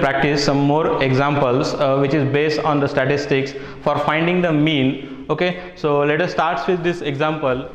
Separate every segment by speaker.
Speaker 1: practice some more examples which is based on the statistics for finding the mean. Okay, so let us start with this example.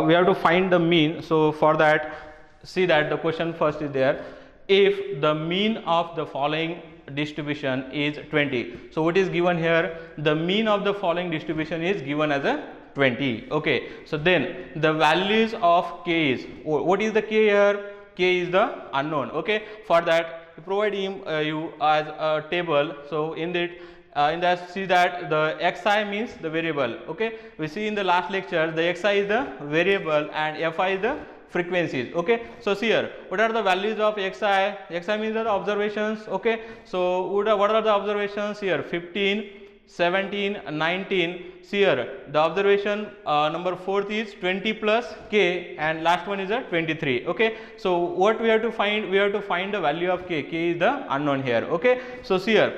Speaker 1: We have to find the mean. So for that, see that the question first is there. If the mean of the following distribution is 20, so what is given here? The mean of the following distribution is given as a 20. Okay, so then the values of k is, what is the k here? K is the unknown. Okay, for that we provide you as a table. So in that see that the xi means the variable. Okay, we see in the last lecture the xi is the variable and fi is the frequencies. Okay, so see here what are the values of xi? Xi means the observations. Okay, so what are the observations here? 15, 17, 19. See here the observation number 4th is 20 plus k and last one is a 23. Okay, so what we have to find? We have to find the value of k. K is the unknown here. Okay, so see here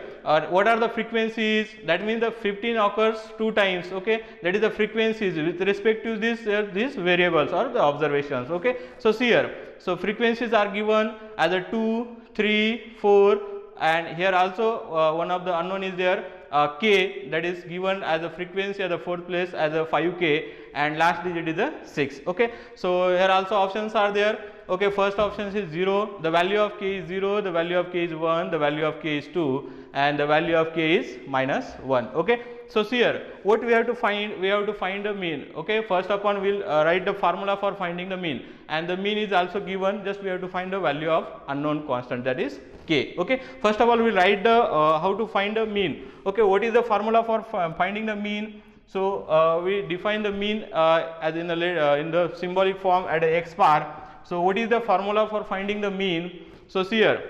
Speaker 1: what are the frequencies? That means the 15 occurs 2 times. Okay, that is the frequencies with respect to these variables or the observations. Okay, so see here, so frequencies are given as a 2, 3, 4, and here also one of the unknown is there, k, that is given as a frequency at the 4th place as a 5k and last digit is a 6. Okay, so here also options are there. Okay, first option is 0, the value of k is 0, the value of k is 1, the value of k is 2 and the value of k is minus 1. Okay, so see here what we have to find? We have to find the mean. Okay, first upon we will write the formula for finding the mean, and the mean is also given, just we have to find the value of unknown constant, that is k. Okay, first of all we write the how to find the mean. Okay, what is the formula for finding the mean? So we define the mean as in the symbolic form at a x bar. So what is the formula for finding the mean? So see here,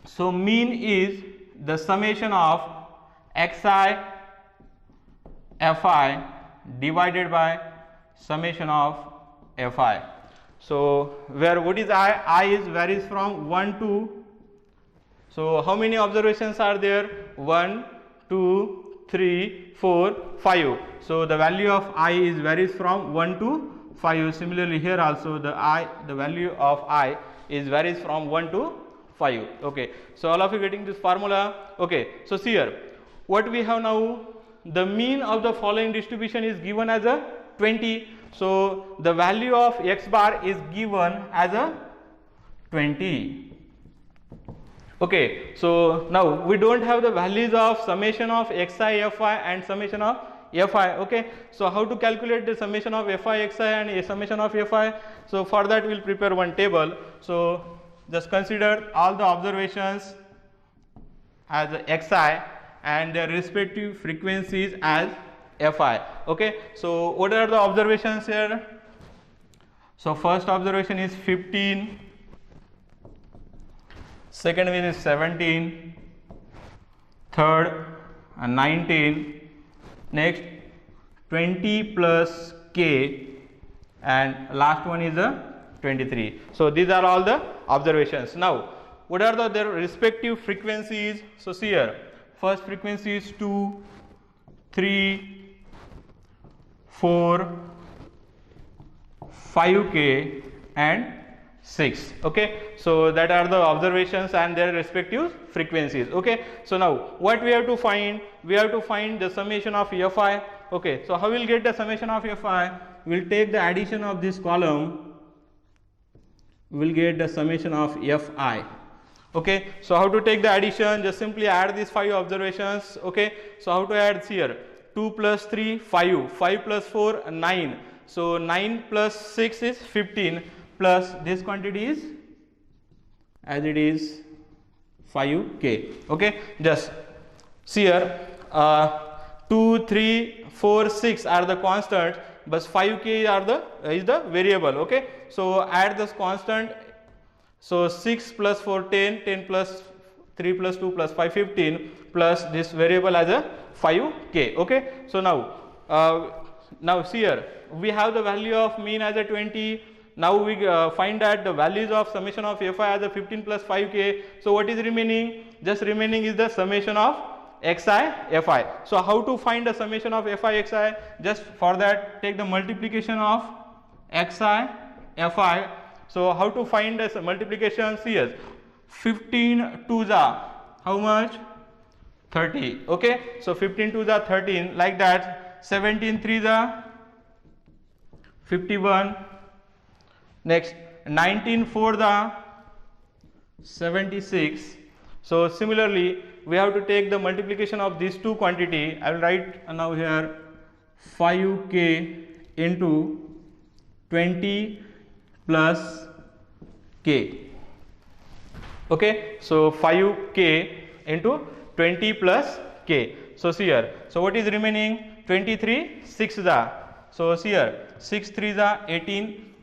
Speaker 1: so mean is the summation of xi fi divided by summation of fi. So where what is I is varies from 1 to, so how many observations are there? 1, 2, 3, 4, 5. So the value of I is varies from 1 to 5. Similarly here also the value of I is varies from 1 to 5. Okay, so all of you getting this formula? Okay, so see here what we have now, the mean of the following distribution is given as a 20. So the value of x bar is given as a 20. Okay, so now we don't have the values of summation of xi fi and summation of fi. Okay, so how to calculate the summation of fi xi and summation of fi? So for that we will prepare one table. So just consider all the observations as xi and their respective frequencies as fi. Okay, so what are the observations here? So first observation is 15, second one is 17, third 19, next 20 plus k and last one is a 23. So these are all the observations. Now what are their respective frequencies? So see here, first frequency is 2, 3, 4, 5k and 6. Okay, so that are the observations and their respective frequencies. Okay, so now what we have to find? We have to find the summation of fi. Okay, so how we will get the summation of fi? We will take the addition of this column, we will get the summation of fi. Okay, so how to take the addition? Just simply add these 5 observations. Okay, so how to add? Here 2 plus 3 5, 5 plus 4 9, so 9 plus 6 is 15 plus this quantity is as it is 5k. Okay, just see here 2, 3, 4, 6 are the constants, but 5k is the variable. Okay, so add this constant. So 6 plus 4 10, 10 plus 3 plus 2 plus 5 15 plus this variable as a 5k. Okay, so now see here we have the value of mean as a 20. Now we find that the values of summation of fi as a 15 plus 5k. So what is remaining? Just remaining is the summation of xi fi. So how to find the summation of fi xi? Just for that take the multiplication of xi fi. So how to find this multiplication? See here, 15 2s are how much? 30. Okay, so 15 to the 13, like that. 17 3 the 51. Next 19 4 the 76. So similarly we have to take the multiplication of these two quantity. I will write now here 5k into 20 plus k. Okay, so 5k into 20 plus k. So see here, so what is remaining? 23 6 the, so see here 6 3 the 18,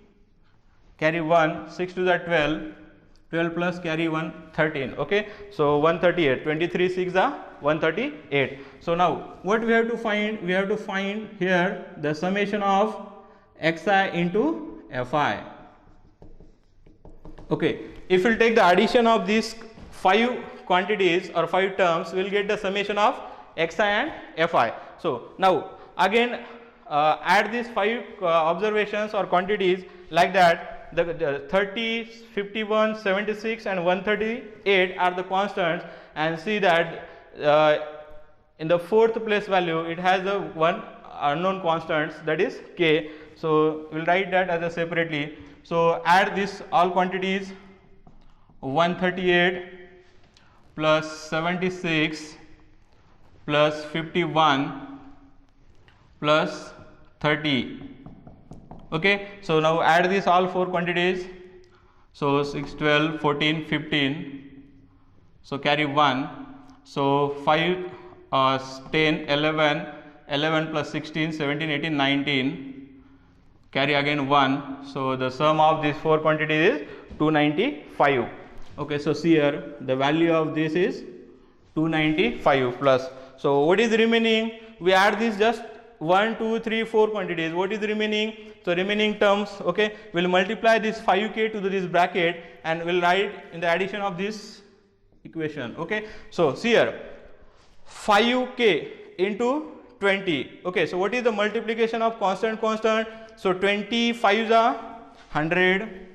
Speaker 1: carry 1, 6 to the 12, 12 plus carry 1 13. Okay, so 138, 23 6 the 138. So now what we have to find? We have to find here the summation of xi into fi. Okay, if we'll take the addition of these 5 quantities or 5 terms, we'll get the summation of xi and fi. So now again add these 5 observations or quantities, like that. The 30, 51, 76 and 138 are the constants, and see that in the fourth place value it has a one unknown constants, that is k. So we'll write that as a separately. So add this all quantities, 138 plus 76 plus 51 plus 30. Okay, so now add these all 4 quantities. So 6 12 14 15, so carry 1, so 5 10 11, 11 plus 16 17 18 19, carry again 1. So the sum of these 4 quantities is 295. Okay, so see here the value of this is 295 plus. So what is remaining? We add this just 1 2 3 4 quantities. What is remaining? So remaining terms, okay, we'll multiply this 5k to this bracket and we'll write in the addition of this equation. Okay, so see here 5k into 20. Okay, so what is the multiplication of constant? So 25 is a 100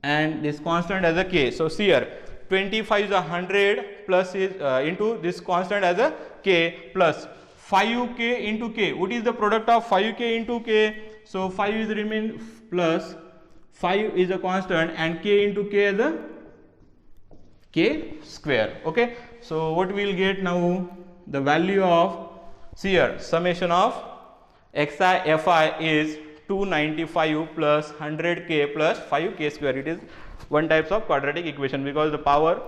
Speaker 1: and this constant as a k. So see here 25 is a 100 plus is into this constant as a k plus 5k into k. What is the product of 5k into k? So 5 is remain plus 5 is a constant and k into k as a k square. Okay, so what we will get now? The value of, see here, summation of xi fi is 295 plus 100k plus 5k square. It is one type of quadratic equation because the power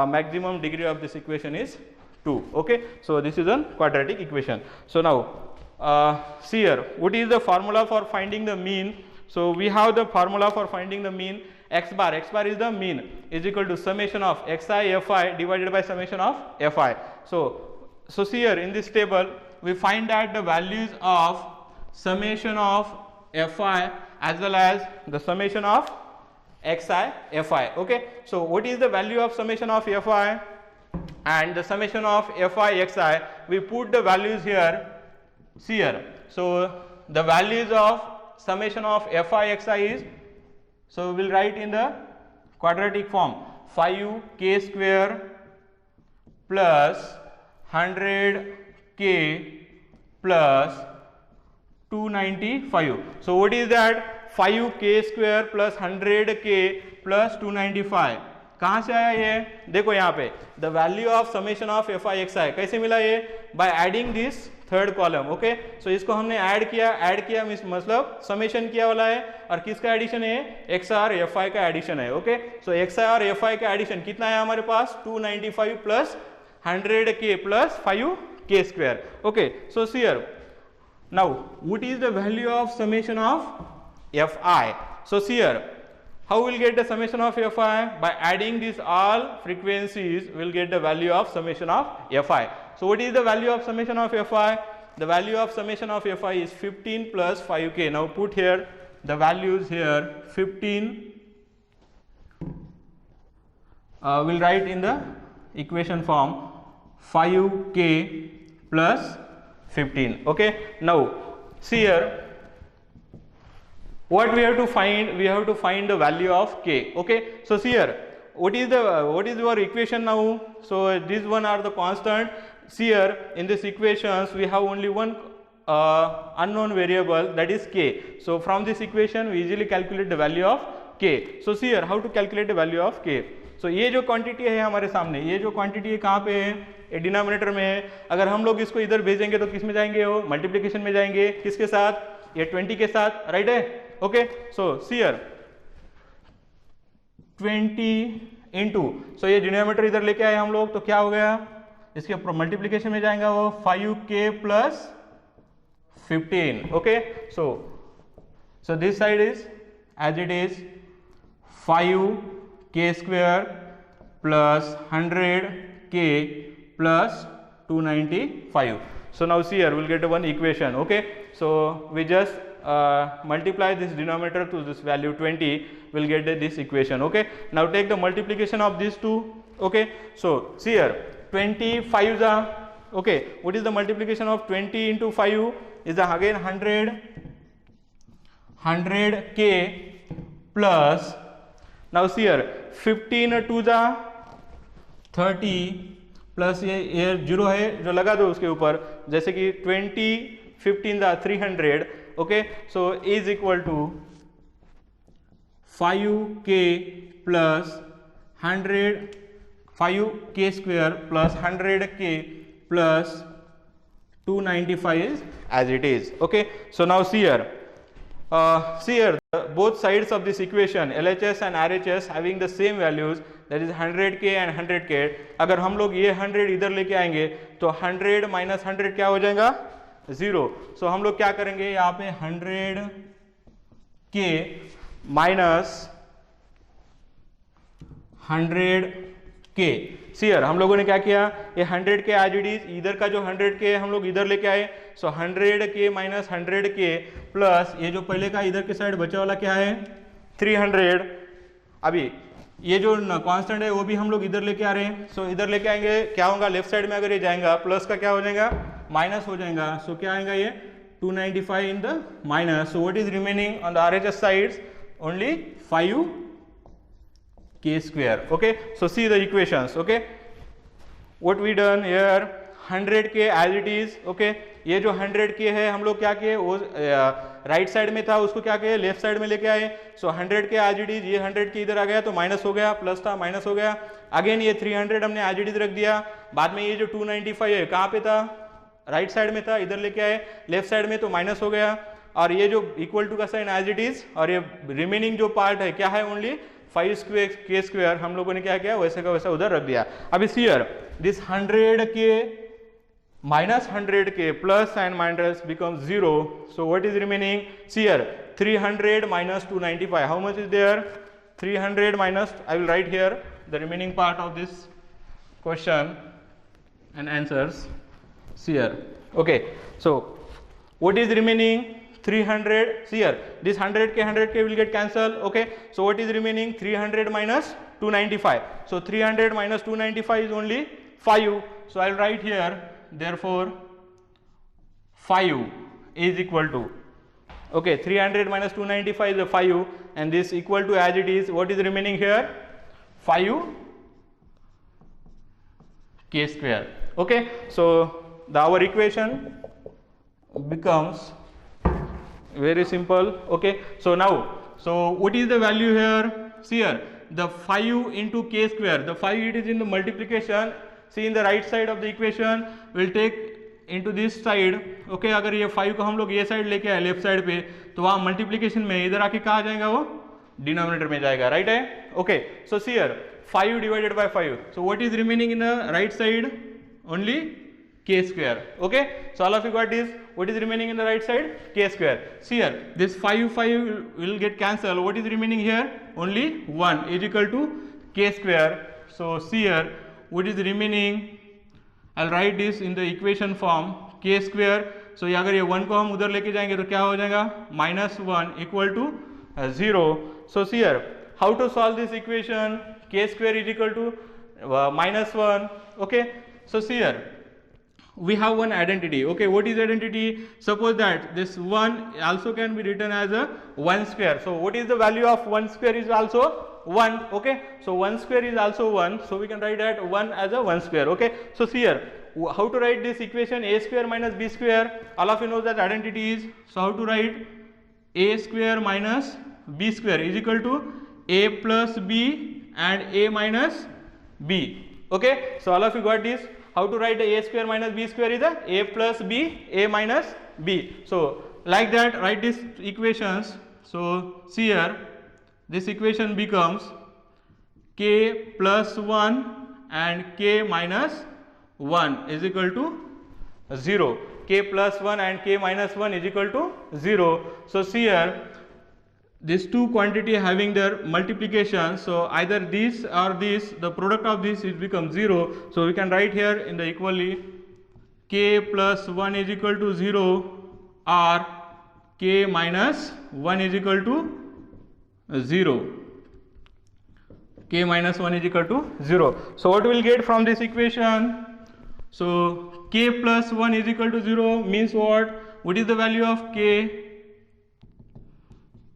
Speaker 1: maximum degree of this equation is 2. Okay, so this is a quadratic equation. So now see here, what is the formula for finding the mean? So we have the formula for finding the mean. X bar is the mean, is equal to summation of xi fi divided by summation of fi. So see here in this table we find that the values of summation of fi as well as the summation of xi fi. Okay, so what is the value of summation of fi and the summation of fi xi? We put the values here. See here, so the values of summation of fi xi is, so we will write in the quadratic form 5k square plus 100k plus 295. So what is that? 5k square plus 100k plus 295. कहाँ से आया ये? देखो यहाँ पे the value of summation of fi xi कैसे मिला ये? By adding this third column. Okay, so इसको हमने ऐड किया मतलब समेशन किया वाला है. और किसका एडिशन है? एक्स आर एफ आई का एडिशन है. Okay, so x R F I का एडिशन कितना है हमारे पास? 295 plus 100k plus 5k square. Okay, so here now what is the value of summation of fi? So here how we'll get the summation of fi? By adding these all frequencies we'll get the value of summation of fi. So what is the value of summation of fi? The value of summation of fi is 15 plus 5k. Now put here the values here. 15 we'll write in the equation form 5k plus 15. Okay, now see here what we have to find. We have to find the value of k. Okay, so see here what is your equation now? So these one are the constant. See here in this equations we have only one unknown variable, that is k. So from this equation we easily calculate the value of k. So see here how to calculate the value of k. So ये जो quantity है हमारे सामने, ये जो quantity है कहाँ पे है, ये डिनोमिनेटर में है. अगर हम लोग इसको इधर भेजेंगे तो किस में जाएंगे, वो मल्टीप्लिकेशन में जाएंगे. किसके साथ, ये 20 के साथ, राइट है. Okay, so see here 20 into, so ये डिनोमिनेटर इधर लेके आए हम लोग, तो क्या हो गया, इसके मल्टीप्लिकेशन में जाएगा वो 5k plus 15. Okay, so this side is as it is 5k square plus 100k plus 295. So now see here we'll get one equation. Okay, so we just multiply this denominator to this value 20, we'll get this equation. Okay, now take the multiplication of these two. Okay, so see here 25 are, okay, what is the multiplication of 20 into 5 is the again 100k plus, now see here 15 2 जा 30 plus ये 0 है जो लगा दो उसके ऊपर, जैसे कि 20 15 जा 300. Okay, so is equal to 5k plus 5k square plus 100k plus 295 as it is. Okay, so now see here both sides of this equation LHS and RHS having the same values, that is 100k and 100k. अगर हम लोग ये 100 इधर लेके आएंगे तो 100 minus 100 क्या हो जाएगा, 0. सो हम लोग क्या करेंगे, यहाँ पे 100k minus 100k. See here हम लोगों ने क्या किया, ये 100k एज इट इज, इधर का जो 100k हम लोग इधर लेके आए. सो 100k माइनस 100k प्लस ये जो पहले का इधर के साइड बचा वाला क्या है 300. अभी ये जो कांस्टेंट है वो भी हम लोग इधर लेके आ रहे हैं. सो इधर लेके आएंगे, क्या होगा, लेफ्ट साइड में अगर ये जाएगा प्लस का क्या हो जाएगा, माइनस हो जाएगा. सो क्या आएगा, ये 295 in the minus. So what is remaining on the RHS sides, only 5k square. Okay, so see the equations. Okay, what we done here, 100k as it is. Okay, ये जो 100k है हम लोग क्या किए, वो राइट साइड में था उसको क्या किए, लेफ्ट साइड में लेके आए. सो 100k एज इट इज, ये 100k इधर आ गया तो माइनस हो गया, प्लस था माइनस हो गया. अगेन ये 300 हमने एज इट इज रख दिया. बाद में ये जो 295 है कहाँ पे था, राइट साइड में था, इधर लेके आए लेफ्ट साइड में तो माइनस हो गया. और ये जो इक्वल टू का साइन एज इट इज, और ये रिमेनिंग जो पार्ट है क्या है, ओनली 5k स्क्वायर हम लोगों ने क्या किया, वैसे का वैसा उधर रख दिया. अभी see here this 100k minus 100k plus and minus becomes 0. So what is remaining? See here 300 minus 295. How much is there? 300 minus, I will write here the remaining part of this question and answers. See here. Okay. So what is remaining? 300. See here this 100k will get cancelled. Okay. So what is remaining? 300 minus 295. So 300 minus 295 is only 5. So I will write here. Therefore 5 is equal to, okay, 300 minus 295 is a 5 and this equal to as it is, what is remaining here, 5k square. Okay, so our equation becomes very simple. Okay, so now, so what is the value here, see here the 5 into k square, the 5 it is in the multiplication. See in the right side of the equation we'll take into this side. Okay, अगर ये 5 को हम लोग ये side लेके आए left side पे, तो वहाँ मल्टीप्लिकेशन में इधर आके कहाँ जाएगा, वो डिनोमिनेटर में जाएगा, राइट है. Okay, so see here 5 divided by 5, so what is remaining in the right side, only k square. Okay, so all of you got this, what is remaining in the right side, k square. See here this 5 will get cancelled, what is remaining here, only 1 is equal to k square. So see here what is remaining, I'll write this in the equation form, k square. So अगर ये 1 को हम उधर लेके जाएंगे तो क्या हो जाएगा, -1 equal to 0. So see here how to solve this equation, k square is equal to -1. Okay, so see here we have one identity. Okay, what is identity, suppose that this 1 also can be written as a 1 square. So what is the value of 1 square is also 1. Okay, so 1 square is also 1, so we can write that 1 as a 1 square. Okay, so see here how to write this equation, a square minus b square. All of you know that identity is, so how to write a square minus b square is equal to a plus b and a minus b. Okay, so all of you got this. How to write the a square minus b square is a plus b, a minus b. So like that write these equations. So see here, this equation becomes k plus 1 and k minus 1 is equal to 0. K plus 1 and k minus 1 is equal to 0. So see here, these two quantity having their multiplication, so either this or this, the product of this is become 0. So we can write here in the equally k plus 1 is equal to 0 or k minus 1 is equal to 0. K minus 1 is equal to 0. So what we will get from this equation? So k plus 1 is equal to 0 means what? What is the value of k?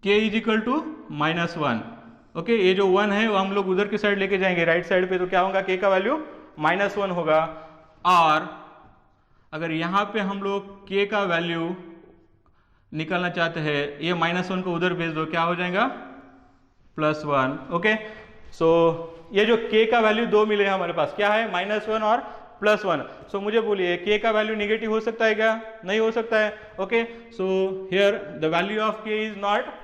Speaker 1: K is equal to minus 1. Okay, ये जो 1 है वो हम लोग उधर की side लेके जाएंगे राइट साइड पे, तो क्या होगा, k का वैल्यू माइनस 1 होगा. और अगर यहाँ पे हम लोग k का वैल्यू निकालना चाहते हैं, ये माइनस 1 को उधर भेज दो, क्या हो जाएगा, प्लस 1. ओके, सो ये जो k का वैल्यू दो मिले हमारे पास, क्या है, माइनस 1 और प्लस 1. सो मुझे बोलिए k का वैल्यू निगेटिव हो सकता है क्या, नहीं हो सकता है. Okay, so here the value of k is not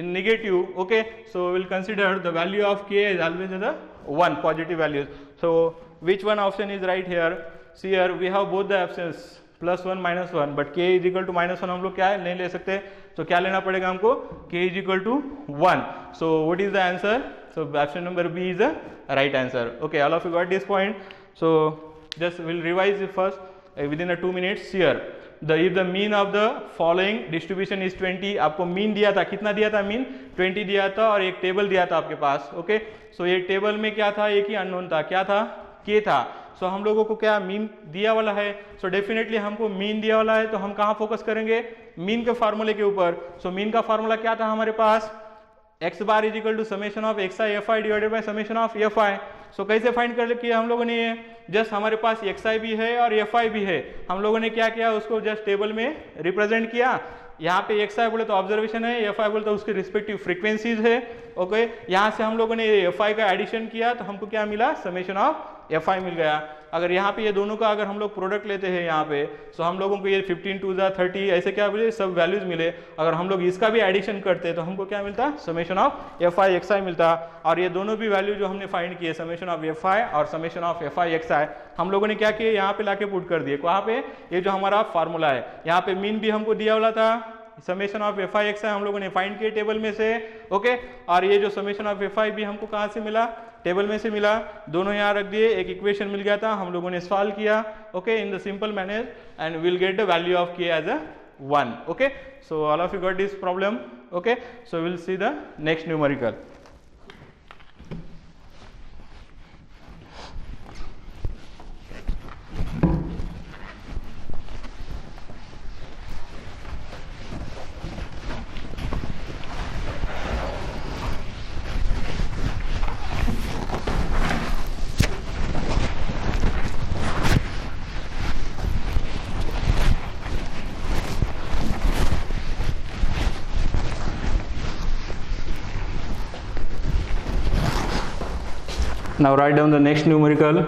Speaker 1: in negative. Okay, so we'll consider the value of k is always as a 1 positive values. So which one option is right here? See here we have both the options plus 1 minus 1, but k is equal to minus 1 हम लोग क्या है नहीं ले सकते, तो क्या लेना पड़ेगा हमको, k is equal to 1. So what is the answer? So option number B is the right answer. Okay, all of you got this point. So just we'll revise it first within a 2 minutes. Here if the mean of the following distribution is 20, आपको mean दिया था, कितना दिया था, mean 20 दिया था और एक टेबल दिया था आपके पास. ओके, सो ये टेबल में क्या था, एक ही अननोन था, क्या था, k था. सो हम लोगों को क्या मीन दिया वाला है, सो डेफिनेटली हमको मीन दिया वाला है, तो हम कहाँ फोकस करेंगे, मीन के फार्मूले के ऊपर. सो मीन का फार्मूला क्या था हमारे पास, x bar is equal to summation of xi fi divided by summation of fi. So कैसे फाइंड कर किया हम लोगों ने, ये जस्ट हमारे पास xi भी है और fi भी है, हम लोगों ने क्या किया, उसको जस्ट टेबल में रिप्रेजेंट किया. यहाँ पे xi बोले तो ऑब्जर्वेशन है, fi बोले तो उसके रिस्पेक्टिव फ्रीक्वेंसीज है. ओके, यहाँ से हम लोगों ने fi का एडिशन किया तो हमको क्या मिला, समेशन ऑफ fi मिल गया. अगर यहाँ पे ये दोनों का अगर हम लोग प्रोडक्ट लेते हैं यहाँ पे, तो हम लोगों को ये 15 2 30 ऐसे क्या मिले, सब वैल्यूज मिले. अगर हम लोग इसका भी एडिशन करते तो हमको क्या मिलता, समेशन ऑफ fi xi मिलता. और ये दोनों भी वैल्यू जो हमने फाइंड किए, समेशन ऑफ fi और समेशन ऑफ fi xi, हम लोगों ने क्या किया, यहाँ पे लाके पुट कर दिए. कहाँ पे, ये जो हमारा फार्मूला है, यहाँ पे मीन भी हमको दिया वाला था, समेशन ऑफ fi xi हम लोगों ने फाइंड किए टेबल में से. ओके, और ये जो समेशन ऑफ fi भी हमको कहाँ से मिला, टेबल में से मिला. दोनों यहाँ रख दिए, एक इक्वेशन मिल गया था, हम लोगों ने सॉल्व किया. Okay, in the simple manner and will get the value of k as a 1. Okay, so all of you got this problem. Okay, so will see the next numerical. Now write down the next numerical.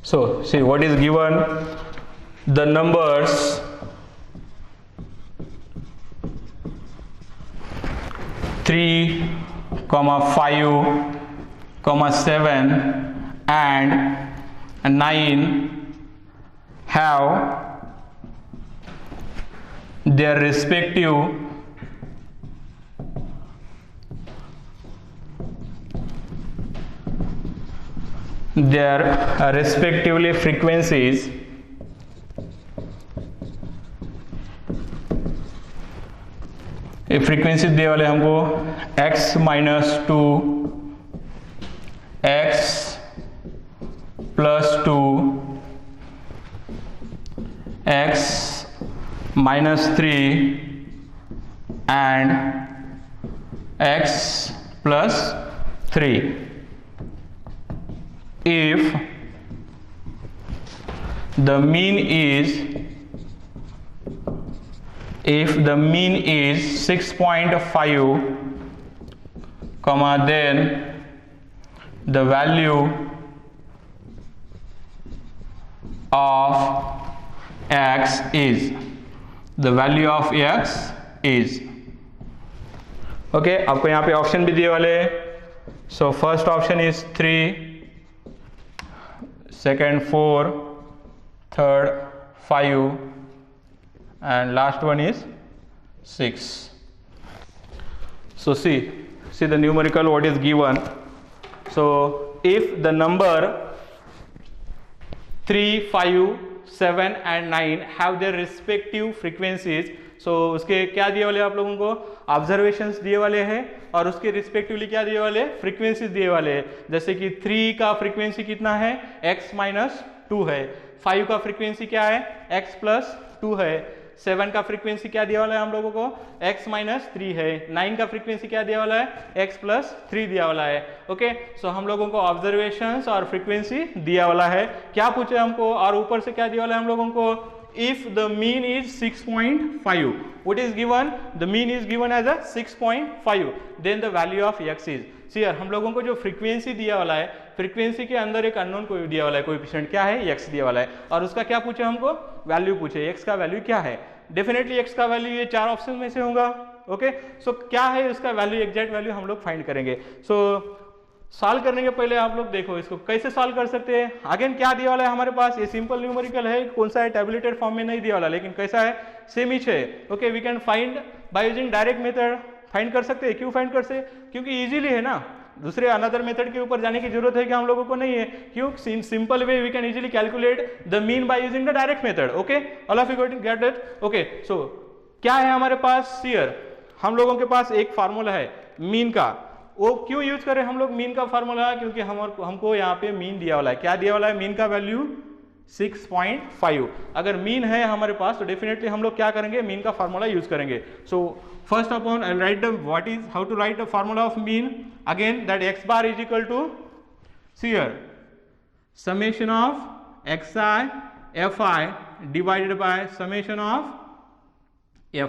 Speaker 1: So see what is given, the numbers 3, 5, 7 and 9 have their respective respectively frequencies ये frequency दे वाले हमको x minus 2, x plus 2, x minus 3 and x plus 3 if the mean is 6.5 comma then the value of x is okay आपको यहाँ पे option भी दिए वाले हैं. So first option is 3, second 4, third 5 and last one is 6. So see the numerical what is given. So if the number 3, 5, 7 and 9 have their respective frequencies, so उसके क्या दिए वाले आप लोगों को ऑब्जर्वेशंस दिए वाले हैं और उसके रिस्पेक्टिवली क्या दिए वाले फ्रीक्वेंसीज दिए वाले हैं. जैसे कि 3 का फ्रीक्वेंसी कितना है x माइनस 2 है, 5 का फ्रीक्वेंसी क्या है x प्लस 2 है, 7 का फ्रीक्वेंसी क्या दिया वाला है हम लोगों को x माइनस 3 है, 9 का फ्रीक्वेंसी क्या दिया वाला है x प्लस 3 दिया वाला है. ओके सो हम लोगों को ऑब्जर्वेशंस और फ्रीक्वेंसी दिया वाला है. क्या पूछे हमको और ऊपर से क्या दिया वाला है हम लोगों को if the mean is 6.5, what is given, the mean is given as a 6.5, then the value of x is. See हम लोगों को जो फ्रीक्वेंसी दिया वाला है, फ्रीक्वेंसी के अंदर एक अननोन को दिया वाला है, कोएफिशिएंट क्या है x दिया वाला है और उसका क्या पूछे हमको वैल्यू पूछे, x का वैल्यू क्या है. डेफिनेटली x का वैल्यू ये 4 ऑप्शन में से होगा. ओके सो क्या है उसका वैल्यू, एग्जैक्ट वैल्यू हम लोग फाइंड करेंगे. सो सॉल्व करने के पहले आप लोग देखो इसको कैसे सॉल्व कर सकते हैं. अगेन क्या दिया वाला है हमारे पास, ये सिंपल न्यूमेरिकल है, कौन सा है टैबुलेटेड फॉर्म में नहीं दिया वाला, लेकिन कैसा है सेम ही है. Okay we can find by using direct method, find कर सकते हैं. क्यों फाइंड कर सकते, क्योंकि इजीली है ना, दूसरे अनदर मेथड के ऊपर जाने की जरूरत है कि हम लोगों को नहीं है. क्यों, simple way we can easily calculate the mean by using the direct method. Okay all of you get it. Okay so क्या है हमारे पास हियर, हम लोगों के पास एक फार्मूला है मीन का. वो क्यों यूज करें हम लोग मीन का फार्मूला, क्योंकि हमको यहाँ पे मीन दिया वाला है. क्या दिया वाला है, मीन का वैल्यू 6.5. अगर मीन है हमारे पास तो डेफिनेटली हम लोग क्या करेंगे, मीन का फार्मूला यूज करेंगे. So first upon I write the what is, how to write the formula of mean. Again that x bar is equal to here summation of xi fi divided by summation of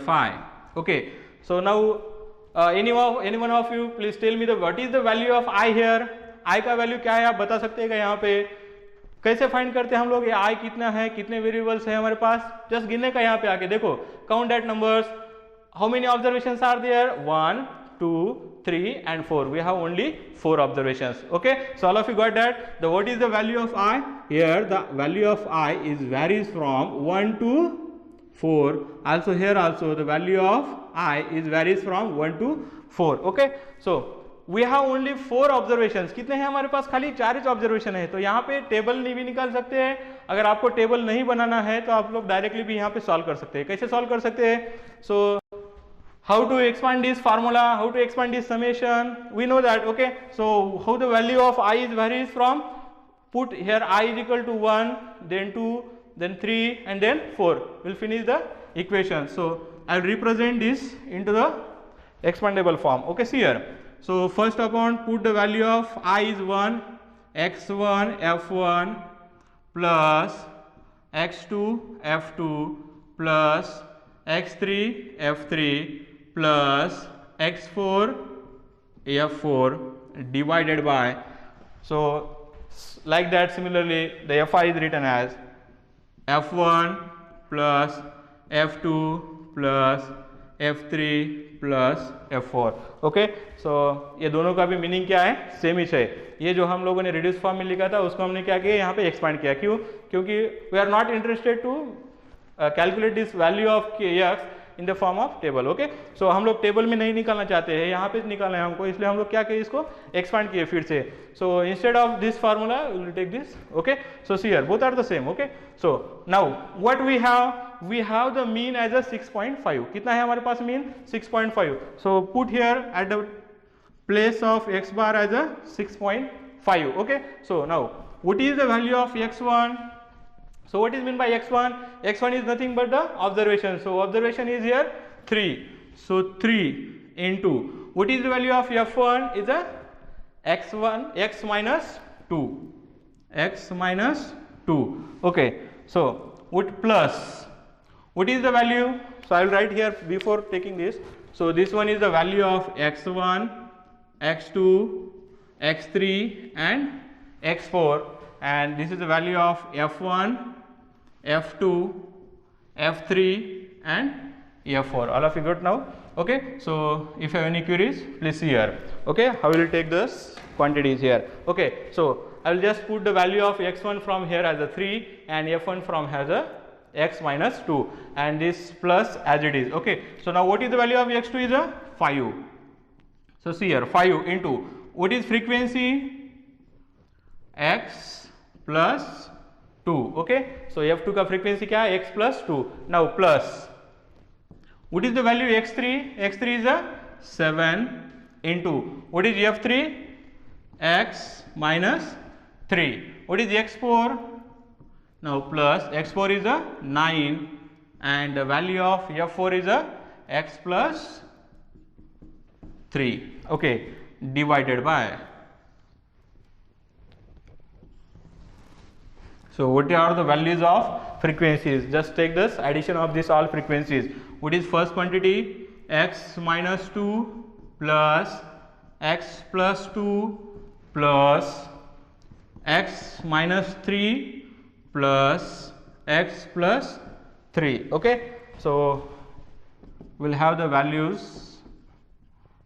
Speaker 1: fi. Okay so now anyone of you please tell me the what is the value of I here. I का value क्या है आप बता सकते हैं यहाँ पे. कैसे फाइंड करते हैं हम लोग, ये I कितना है, कितने वेरिएबल्स है हमारे पास, जस्ट गिनने का. यहाँ पे आके देखो count that numbers, how many observations are there, 1 2 3 and 4. We have only 4 observations. Okay so all of you got that. The what is the value of I here, the value of I is varies from 1 to 4. Also here also the value of I is varies from 1 to 4. Okay so we have only 4 observations. कितने हैं हमारे पास, खाली 4 observation है. तो यहाँ पे table नहीं भी निकाल सकते हैं. अगर आपको टेबल नहीं बनाना है तो आप लोग डायरेक्टली भी यहाँ पे सॉल्व कर सकते हैं. कैसे सॉल्व कर सकते हैं, सो how to expand this formula, how to expand this summation, we know that. Okay so how the value of I is varies from, put here I is equal to 1 then 2 then 3 and then 4. We'll finish the equation. So I'll represent this into the expandable form. Okay see here, so first upon put the value of I is 1, x1 f1 plus x2 f2 plus x3 f3 plus x4 f4 divided by, so like that similarly the fi is written as f1 plus f2 plus f3 plus f4. Okay so ये दोनों का भी meaning क्या है, same ही है. ये जो हम लोगों ने रिड्यूस फॉर्म में लिखा था उसको हमने क्या किया, यहाँ पे एक्सपांड किया. क्यों, क्योंकि we are not interested to calculate this value of x in the form of table. Okay so हम लोग टेबल में नहीं निकालना चाहते हैं, यहाँ पे निकालना है हमको, इसलिए हम लोग क्या किए, इसको एक्सपांड किए फिर से. So instead of this formula we will take this. Okay so see here both are the same. Okay so now what we have the mean as a 6.5. कितना है हमारे पास mean, 6.5. So put here at the place of x bar as a 6.5. Okay so now what is the value of x1. So what is meant by x1? x1 is nothing but the observation. So observation is here 3. so 3 into what is the value of f1 is a x1 x minus 2 x minus 2. Okay, so what is the value? So I will write here before taking this. So this one is the value of x1, x2, x3 and x4, and this is the value of f1, f2, f3 and f4. All of you got now? Okay, so if you have any queries, please see here. Okay, how will you take this quantities here? Okay, so I will just put the value of x1 from here as a 3 and f1 from as a x minus 2 and this plus as it is. Okay, so now what is the value of x2 is a 5. So see here 5 into what is frequency? X plus 2. Okay, so f2 का frequency क्या है? X plus 2. Now plus what is the value x3? x3 is a 7 into what is f3? X minus 3. What is x4? Now plus x4 is a 9 and the value of f4 is a x plus 3. Okay, divided by. So what are the values of frequencies? Just take this addition of this all frequencies. What is first quantity? X minus 2 plus x plus 2 plus x minus 3 plus x plus 3. Okay, so we'll have the values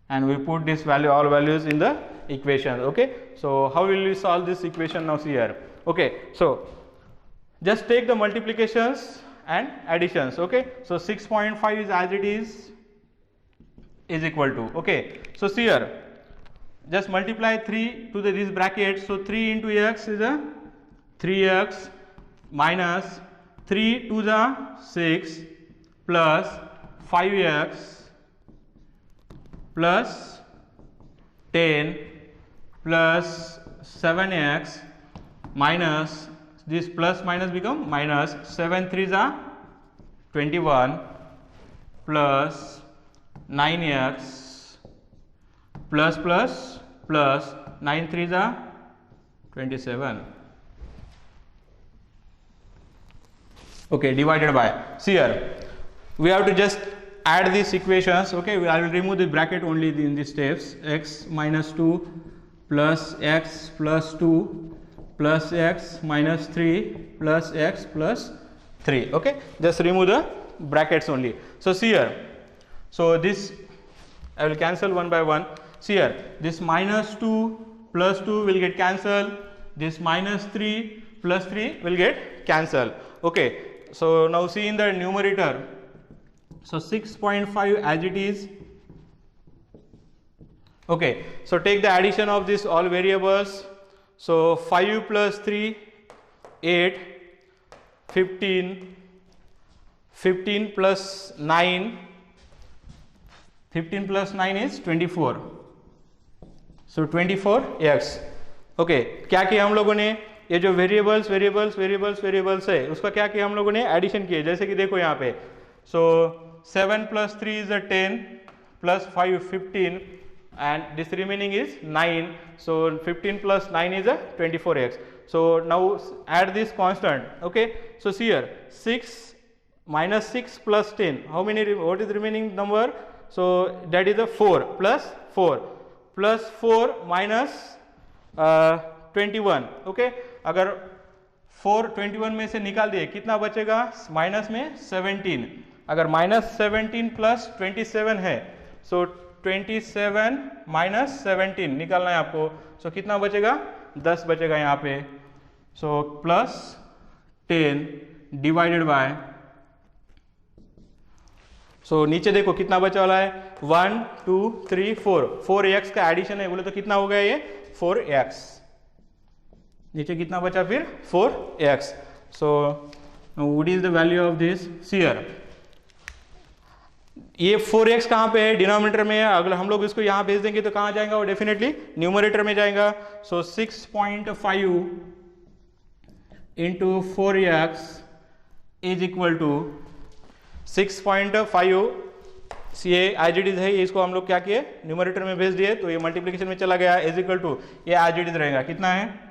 Speaker 1: and we put this value, all values in the equation. Okay, so how will we solve this equation now? See here. Okay, so just take the multiplications and additions. Okay, so 6.5 is as it is equal to. Okay, so see here, just multiply 3 to this bracket. So 3 into x is a 3x minus 3 to the 6 plus 5x plus 10 plus 7x minus this plus minus become minus 7 3s are 21 plus 9x plus plus plus 9 3s are 27. Okay, divided by. See here, we have to just add these equations. Okay, I will remove the bracket only in these steps. X minus 2 plus x plus 2 plus x minus 3 plus x plus 3. Okay, just remove the brackets only. So see here, so this I will cancel one by one. See here, this minus 2 plus 2 will get cancelled, this minus 3 plus 3 will get cancelled. Okay, so now see in the numerator, so 6.5 as it is. Okay, so take the addition of this all variables. So 5 plus 3 8, 15, 15 plus 9, 15 plus 9 is 24. So 24x. Okay, क्या किया हम लोगों ने? ये जो variables है उसका क्या किया हम लोगों ने? एडिशन किए. जैसे कि देखो यहाँ पे, सो 7 plus 3 is a 10 plus 5 15 and this remaining is 9. So 15 plus 9 is a 24x. So now add this constant. Okay, so see here, 6 minus 6 plus 10, how many, what is the remaining number? So that is a 4 plus 4 minus 21. Okay, अगर 4 21 में से निकाल दिए कितना बचेगा? Minus में 17. अगर minus 17 plus 27 है, सो 27 माइनस 17 निकालना है आपको. सो कितना बचेगा? 10 बचेगा यहाँ पे. सो प्लस 10 डिवाइडेड बाय, सो नीचे देखो कितना बचा वाला है? 1 2 3 4. 4x का एडिशन है बोले तो कितना हो गया ये? 4x. नीचे कितना बचा फिर? 4x. So what is the value of this? See here, ये 4x कहाँ पे है? डिनोमिनेटर में है. अगर हम लोग इसको यहाँ भेज देंगे तो कहाँ जाएगा वो? डेफिनेटली न्यूमरेटर में जाएगा. So 6.5 into 4x is equal to 6.5 ये एज इट इज है, इसको हम लोग क्या किए, न्यूमरेटर में भेज दिए, तो ये मल्टीप्लिकेशन में चला गया, इज इक्वल टू ये एज इट इज रहेगा, कितना है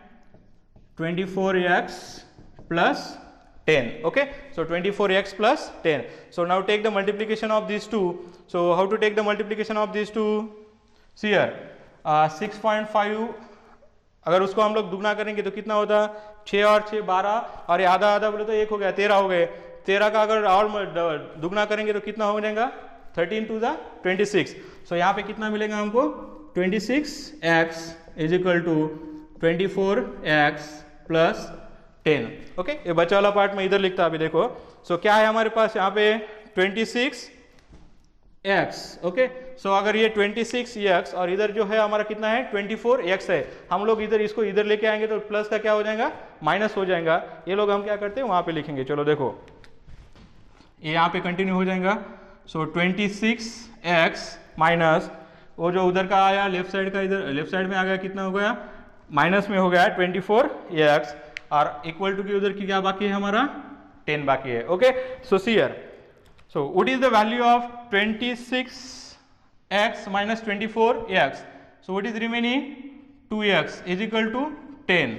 Speaker 1: 24x plus 10. Okay, so 24x plus 10. So now take the multiplication of these two. So how to take the multiplication of these two? See here, 6.5 अगर उसको हम लोग दुगना करेंगे तो कितना होता, 6 और 6 12, और ये आधा आधा बोले तो 1 हो गया, 13 हो गए। 13 का अगर और दुगना करेंगे तो कितना हो जाएगा, 13 to the 26। सो यहाँ पे कितना मिलेगा हमको, 26x is equal to 24x plus 10। Okay, ये बचा वाला पार्ट में इधर लिखता अभी देखो। सो क्या है हमारे पास यहाँ पे 26x। ओके, सो अगर ये 26x और इधर जो है हमारा कितना है 24x है, हम लोग इधर इसको इधर लेके आएंगे तो प्लस का क्या हो जाएगा, माइनस हो जाएगा। ये लोग हम क्या करते हैं वहां पे लिखेंगे, चलो देखो ये यहाँ पे कंटिन्यू हो जाएगा। सो 26x माइनस वो जो उधर का आया लेफ्ट साइड का, इधर लेफ्ट साइड में आ गया, कितना हो गया, माइनस में हो गया 24x, और इक्वल टू की उधर की क्या बाकी है हमारा 10 बाकी है। Okay, so see here, so what is the value of 26x minus 24x? So what is remaining, 2x is equal to 10.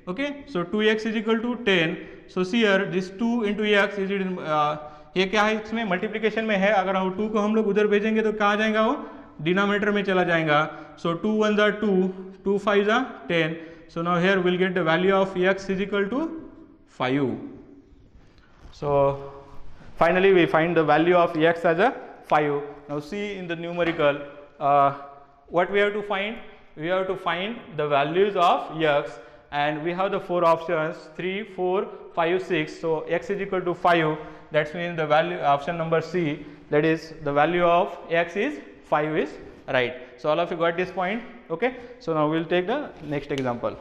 Speaker 1: Okay, so 2x is equal to 10. So see here, this 2 into x is ये क्या है, इसमें multiplication में है, अगर हम 2 को हम लोग उधर भेजेंगे तो कहाँ जाएगा, वो डिनोमिनेटर में चला जाएगा। So 2 1 are 2, 2 5 are 10. So now here we'll get the value of x is equal to 5. So finally we find the value of x as a 5. Now see in the numerical, what we have to find, we have to find the values of x, and we have the 4 options, 3 4 5 6. So x is equal to 5, that means the value, option number C, that is the value of x is 5 is right. So all of you got this point. Okay, so now we'll take the next example.